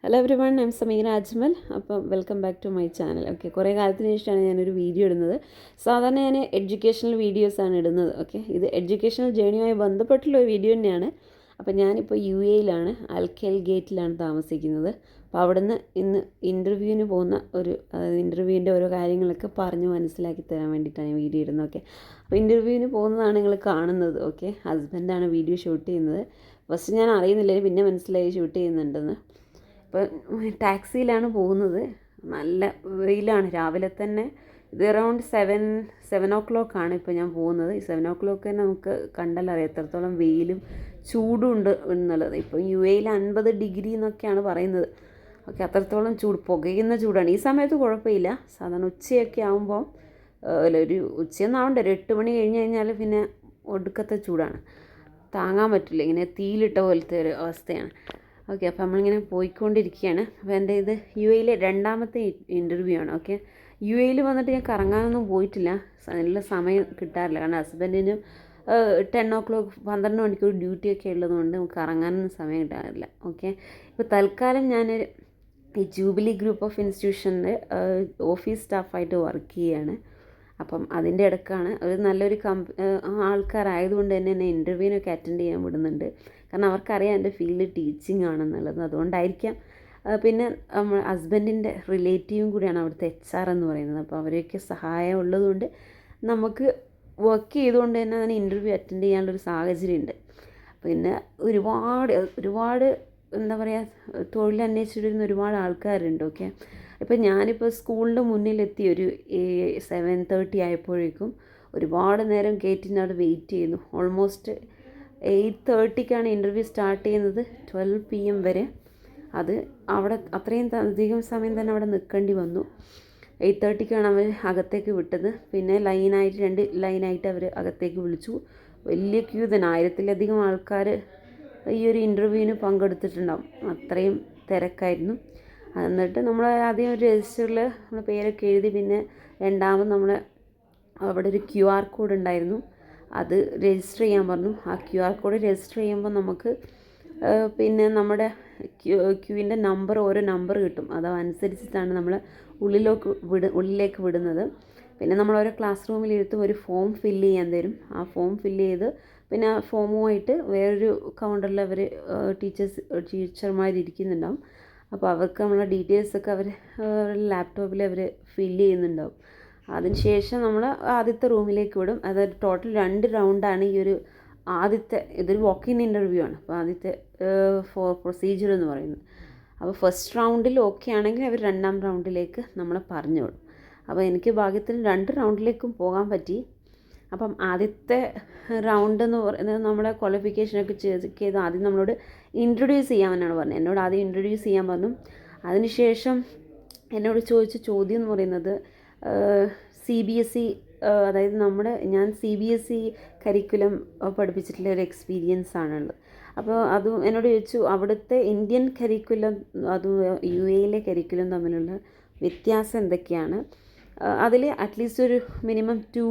Hello everyone, I'm Sameena Ajmal. അപ്പം welcome back to my channel. Okay, കുറേ കാലത്തിന് ശേഷമാണ് ഞാനൊരു വീഡിയോ ഇടുന്നത്. സാധാരണ ഞാൻ എഡ്യൂക്കേഷണൽ വീഡിയോസാണ് ഇടുന്നത്. ഓക്കെ, ഇത് എഡ്യൂക്കേഷണൽ ജേണിയുമായി ബന്ധപ്പെട്ടുള്ള ഒരു വീഡിയോ തന്നെയാണ്. അപ്പം ഞാനിപ്പോൾ UAE-യിലാണ്, അൽഖേൽ ഗേറ്റിലാണ് താമസിക്കുന്നത്. അപ്പോൾ അവിടുന്ന് ഇന്ന് ഇൻ്റർവ്യൂവിന് പോകുന്ന അതായത് ഇൻ്റർവ്യൂവിൻ്റെ ഓരോ കാര്യങ്ങളൊക്കെ പറഞ്ഞ് മനസ്സിലാക്കി തരാൻ വേണ്ടിയിട്ടാണ് ഞാൻ വീഡിയോ ഇടുന്നത്. ഓക്കെ, അപ്പോൾ ഇൻ്റർവ്യൂവിന് പോകുന്നതാണ് നിങ്ങൾ കാണുന്നത്. ഓക്കെ, ഹസ്ബൻഡാണ് വീഡിയോ ഷൂട്ട് ചെയ്യുന്നത്. ഫസ്റ്റ് ഞാൻ അറിയുന്നില്ല, പിന്നെ മനസ്സിലായി ഷൂട്ട് ചെയ്യുന്നുണ്ടെന്ന്. ഇപ്പം ടാക്സിയിലാണ് പോകുന്നത്. നല്ല വെയിലാണ്. രാവിലെ തന്നെ ഇത് അറൗണ്ട് 7 ഇപ്പോൾ ഞാൻ പോകുന്നത്. ഈ 7 തന്നെ നമുക്ക് കണ്ടാലറിയാം എത്രത്തോളം വെയിലും ചൂടും ഉണ്ട് എന്നുള്ളത്. ഇപ്പം UAE-യിൽ 50 ഡിഗ്രി എന്നൊക്കെയാണ് പറയുന്നത്. ഓക്കെ, അത്രത്തോളം ചൂട്, പുകയുന്ന ചൂടാണ്. ഈ സമയത്ത് കുഴപ്പമില്ല. സാധാരണ ഉച്ചയൊക്കെ ആകുമ്പോൾ ഒരു ഉച്ചയൊന്നും ആവണ്ട, ഒരു 8 മണി കഴിഞ്ഞ് കഴിഞ്ഞാൽ പിന്നെ ഒടുക്കത്തെ ചൂടാണ്, താങ്ങാൻ പറ്റില്ല. ഇങ്ങനെ തീയിലിട്ട പോലത്തെ ഒരു അവസ്ഥയാണ്. ഓക്കെ, അപ്പോൾ നമ്മളിങ്ങനെ പോയിക്കൊണ്ടിരിക്കുകയാണ്. അപ്പോൾ എൻ്റെ ഇത് UAE-യിലെ രണ്ടാമത്തെ ഇൻ്റർവ്യൂ ആണ്. ഓക്കെ, UAE-യിൽ വന്നിട്ട് ഞാൻ കറങ്ങാനൊന്നും പോയിട്ടില്ല. നല്ല സമയം കിട്ടാറില്ല. കാരണം ഹസ്ബൻഡിനും 12 മണിക്കൂർ ഡ്യൂട്ടിയൊക്കെ ഉള്ളതുകൊണ്ട് നമുക്ക് കറങ്ങാനൊന്നും സമയം കിട്ടാറില്ല. ഓക്കെ, ഇപ്പോൾ തൽക്കാലം ഞാൻ ഈ ജൂബിലി ഗ്രൂപ്പ് ഓഫ് ഇൻസ്റ്റിറ്റ്യൂഷൻ്റെ ഓഫീസ് സ്റ്റാഫായിട്ട് വർക്ക് ചെയ്യുകയാണ്. അപ്പം അതിൻ്റെ ഇടയ്ക്കാണ് ഒരു നല്ലൊരു ആൾക്കാരായതുകൊണ്ട് തന്നെ എന്നെ ഇൻ്റർവ്യൂവിനൊക്കെ അറ്റൻഡ് ചെയ്യാൻ വിടുന്നുണ്ട്. കാരണം അവർക്കറിയാം എൻ്റെ ഫീൽഡ് ടീച്ചിങ് ആണെന്നുള്ളത്. അതുകൊണ്ടായിരിക്കാം. പിന്നെ നമ്മൾ ഹസ്ബൻഡിൻ്റെ റിലേറ്റീവും കൂടിയാണ് അവിടുത്തെ HR എന്ന് പറയുന്നത്. അപ്പോൾ അവരെയൊക്കെ സഹായം ഉള്ളതുകൊണ്ട് നമുക്ക് വർക്ക് ചെയ്തുകൊണ്ട് തന്നെ അതിന് ഇൻ്റർവ്യൂ അറ്റൻഡ് ചെയ്യാനുള്ളൊരു സാഹചര്യമുണ്ട്. പിന്നെ ഒരുപാട് എന്താ പറയുക, തൊഴിലന്വേഷിച്ചിരുന്ന ഒരുപാട് ആൾക്കാരുണ്ട്. ഓക്കെ, ഇപ്പം ഞാനിപ്പോൾ സ്കൂളിൻ്റെ മുന്നിലെത്തി ഒരു 7:30 ആയപ്പോഴേക്കും ഒരുപാട് നേരം ഗേറ്റിൻ്റെ അവിടെ വെയിറ്റ് ചെയ്യുന്നു. ഓൾമോസ്റ്റ് 8:30ക്കാണ് ഇൻ്റർവ്യൂ സ്റ്റാർട്ട് ചെയ്യുന്നത്, 12 PM വരെ. അത് അവിടെ അത്രയും അധികം സമയം തന്നെ അവിടെ നിൽക്കേണ്ടി വന്നു. 8:30ക്കാണ് അവർ അകത്തേക്ക് വിട്ടത്. പിന്നെ രണ്ട് ലൈനായിട്ട് അവർ അകത്തേക്ക് വിളിച്ചു. വലിയ ക്യൂ തന്നെ, 1000-ലധികം ആൾക്കാർ ഈ ഒരു ഇൻ്റർവ്യൂവിന് പങ്കെടുത്തിട്ടുണ്ടാവും. അത്രയും തിരക്കായിരുന്നു. എന്നിട്ട് നമ്മൾ ആദ്യം ഒരു രജിസ്റ്ററിൽ നമ്മുടെ പേരൊക്കെ എഴുതി. പിന്നെ രണ്ടാമത് അവിടെ ഒരു QR കോഡ് ഉണ്ടായിരുന്നു, അത് രജിസ്റ്റർ ചെയ്യാൻ പറഞ്ഞു. ആ QR കോഡ് രജിസ്റ്റർ ചെയ്യുമ്പോൾ നമുക്ക് പിന്നെ നമ്മുടെ ക്യൂവിൻ്റെ നമ്പർ, ഓരോ നമ്പർ കിട്ടും. അതനുസരിച്ചിട്ടാണ് നമ്മൾ ഉള്ളിലേക്ക് വിടുന്നത്. പിന്നെ നമ്മൾ ഓരോ ക്ലാസ് റൂമിലിരുത്തും, ഒരു ഫോം ഫില്ല് ചെയ്യാൻ തരും. ആ ഫോം ഫില്ല് ചെയ്ത് പിന്നെ ആ ഫോമുമായിട്ട് വേറൊരു കൗണ്ടറിൽ അവർ ടീച്ചർമാരിയ്ക്കുന്നുണ്ടാവും. അപ്പോൾ അവർക്ക് നമ്മളെ ഡീറ്റെയിൽസൊക്കെ അവർ ലാപ്ടോപ്പിൽ അവർ ഫില്ല് ചെയ്യുന്നുണ്ടാവും. അതിനുശേഷം നമ്മൾ ആദ്യത്തെ റൂമിലേക്ക് വിടും. അതായത് ടോട്ടൽ 2 റൗണ്ടാണ് ഈ ഒരു ഇതൊരു വാക്ക്-ഇൻ ഇൻ്റർവ്യൂ ആണ്. അപ്പോൾ ആദ്യത്തെ പ്രൊസീജിയർ എന്ന് പറയുന്നത്. അപ്പോൾ ഫസ്റ്റ് റൗണ്ടിൽ ഓക്കെ ആണെങ്കിൽ അവർ 2ാം റൗണ്ടിലേക്ക് നമ്മളെ പറഞ്ഞു വിടും. അപ്പോൾ എനിക്ക് ഭാഗ്യത്തിന് 2 റൗണ്ടിലേക്കും പോകാൻ പറ്റി. അപ്പം ആദ്യത്തെ റൗണ്ട് എന്ന് പറയുന്നത് നമ്മുടെ ക്വാളിഫിക്കേഷനൊക്കെ ചെക്ക് ചെയ്ത് ആദ്യം നമ്മളോട് ഇൻട്രൊഡ്യൂസ് ചെയ്യാമെന്നാണ് പറഞ്ഞത്. എന്നോട് ആദ്യം ഇൻട്രൊഡ്യൂസ് ചെയ്യാൻ പറഞ്ഞു. അതിനുശേഷം എന്നോട് ചോദിച്ച ചോദ്യം എന്ന് പറയുന്നത് CBSE, അതായത് ഞാൻ CBSE കരിക്കുലം പഠിപ്പിച്ചിട്ടുള്ള ഒരു എക്സ്പീരിയൻസ് ആണുള്ളത്. അപ്പോൾ അതും എന്നോട് ചോദിച്ചു, അവിടുത്തെ ഇന്ത്യൻ കരിക്കുലം അതും UAE-യിലെ കരിക്കുലം തമ്മിലുള്ള വ്യത്യാസം എന്തൊക്കെയാണ്, അതിൽ അറ്റ്ലീസ്റ്റ് ഒരു മിനിമം 2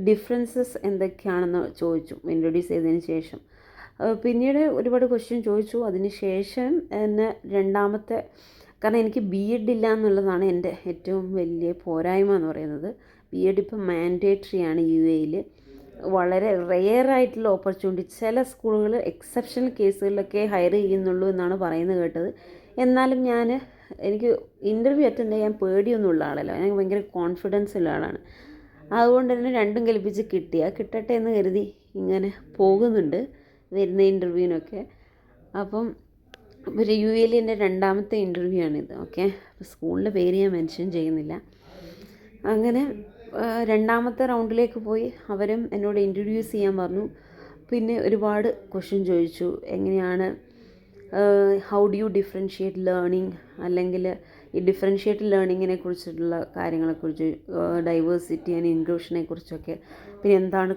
ഡിഫറൻസസ് എന്തൊക്കെയാണെന്ന് ചോദിച്ചു ഇൻട്രൊഡ്യൂസ് ചെയ്തതിന് ശേഷം. പിന്നീട് ഒരുപാട് ക്വസ്റ്റ്യൻ ചോദിച്ചു. അതിന് ശേഷം എന്നെ രണ്ടാമത്തെ, കാരണം എനിക്ക് BEd ഇല്ല എന്നുള്ളതാണ് എൻ്റെ ഏറ്റവും വലിയ പോരായ്മ എന്ന് പറയുന്നത്. BEd ഇപ്പം മാൻഡേറ്ററി ആണ് UAE-യിൽ. വളരെ റെയറായിട്ടുള്ള ഓപ്പർച്യൂണിറ്റി, ചില സ്കൂളുകൾ എക്സെപ്ഷണൽ കേസുകളിലൊക്കെ ഹയർ ചെയ്യുന്നുള്ളൂ എന്നാണ് പറയുന്നത് കേട്ടത്. എന്നാലും എനിക്ക് ഇൻ്റർവ്യൂ അറ്റൻഡ് ചെയ്യാൻ പേടിയൊന്നുമുള്ള ആളല്ല. ഞാൻ ഭയങ്കര കോൺഫിഡൻസ് ഉള്ള ആളാണ്. അതുകൊണ്ട് തന്നെ രണ്ടും കൽപ്പിച്ച് കിട്ടട്ടെ എന്ന് കരുതി ഇങ്ങനെ പോകുന്നുണ്ട് വരുന്ന ഇൻ്റർവ്യൂവിനൊക്കെ. അപ്പം ഒരു UAE-യിൽ എൻ്റെ രണ്ടാമത്തെ ഇൻ്റർവ്യൂ ആണിത്. ഓക്കെ, അപ്പോൾ സ്കൂളിൻ്റെ പേര് ഞാൻ മെൻഷൻ ചെയ്യുന്നില്ല. അങ്ങനെ രണ്ടാമത്തെ റൗണ്ടിലേക്ക് പോയി. അവരും എന്നോട് ഇൻട്രൊഡ്യൂസ് ചെയ്യാൻ പറഞ്ഞു. പിന്നെ ഒരുപാട് ക്വസ്റ്റ്യൻ ചോദിച്ചു. എങ്ങനെയാണ് how do you differentiate learning, അല്ലെങ്കിൽ ഈ ഡിഫറൻഷിയേറ്റ് ലേണിങ്ങിനെ കുറിച്ചിട്ടുള്ള കാര്യങ്ങളെക്കുറിച്ച്, ഡൈവേഴ്സിറ്റി ആൻഡ് ഇൻക്ലൂഷനെ കുറിച്ചൊക്കെ. പിന്നെ എന്താണ്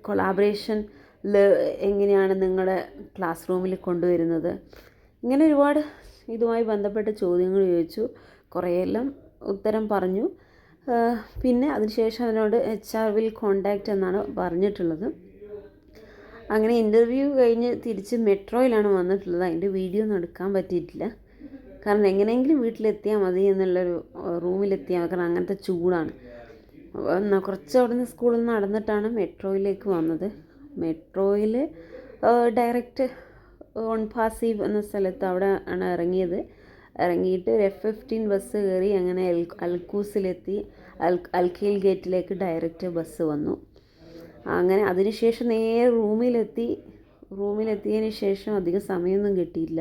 കൊളാബറേഷൻ എങ്ങനെയാണ് നിങ്ങളുടെ ക്ലാസ് റൂമിൽ കൊണ്ടുവരുന്നത്. ഇങ്ങനെ ഒരുപാട് ഇതുമായി ബന്ധപ്പെട്ട ചോദ്യങ്ങൾ ചോദിച്ചു. കുറേയെല്ലാം ഉത്തരം പറഞ്ഞു. പിന്നെ അതിനുശേഷം അതിനോട് HR വിൽ കോണ്ടാക്റ്റ് എന്നാണ് പറഞ്ഞിട്ടുള്ളത്. അങ്ങനെ ഇൻ്റർവ്യൂ കഴിഞ്ഞ് തിരിച്ച് മെട്രോയിലാണ് വന്നിട്ടുള്ളത്. അതിൻ്റെ വീഡിയോ ഒന്നും എടുക്കാൻ പറ്റിയിട്ടില്ല. കാരണം എങ്ങനെയെങ്കിലും വീട്ടിലെത്തിയാൽ മതി എന്നുള്ളൊരു റൂമിലെത്തിയാൽ മതി. കാരണം അങ്ങനത്തെ ചൂടാണ്. കുറച്ച് അവിടെ നിന്ന് സ്കൂളിൽ നിന്ന് നടന്നിട്ടാണ് മെട്രോയിലേക്ക് വന്നത്. മെട്രോയിൽ ഡയറക്റ്റ് ഓൺ പാസീവ് എന്ന സ്ഥലത്ത് അവിടെ ആണ് ഇറങ്ങിയത്. ഇറങ്ങിയിട്ട് ഒരു F15 ബസ് കയറി അങ്ങനെ അൽക്കൂസിലെത്തി. അൽഖീൽ ഗേറ്റിലേക്ക് ഡയറക്റ്റ് ബസ് വന്നു. അങ്ങനെ അതിനുശേഷം നേരെ റൂമിലെത്തിയതിന് ശേഷം അധികം സമയമൊന്നും കിട്ടിയില്ല.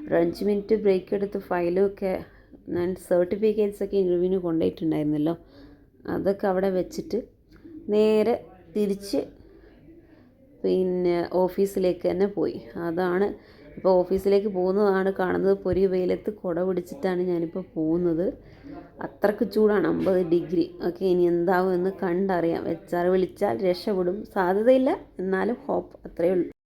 ഒരു 5 മിനിറ്റ് ബ്രേക്ക് എടുത്ത് ഫയലൊക്കെ ഞാൻ സർട്ടിഫിക്കറ്റ്സൊക്കെ ഇൻ്റർവ്യൂവിന് കൊണ്ടുപോയിട്ടുണ്ടായിരുന്നല്ലോ, അതൊക്കെ അവിടെ വെച്ചിട്ട് നേരെ തിരിച്ച് പിന്നെ ഓഫീസിലേക്ക് തന്നെ പോയി. അതാണ് ഇപ്പോൾ ഓഫീസിലേക്ക് പോകുന്നതാണ് കാണുന്നത്. പൊരി വെയിലത്ത് കുട പിടിച്ചിട്ടാണ് ഞാനിപ്പോൾ പോകുന്നത്. അത്രയ്ക്ക് ചൂടാണ്, 50 ഡിഗ്രി. ഓക്കെ, ഇനി എന്താവും എന്ന് കണ്ടറിയാം. HR വിളിച്ചാൽ രക്ഷപ്പെടും, സാധ്യതയില്ല, എന്നാലും ഹോപ്പ്, അത്രയേ ഉള്ളൂ.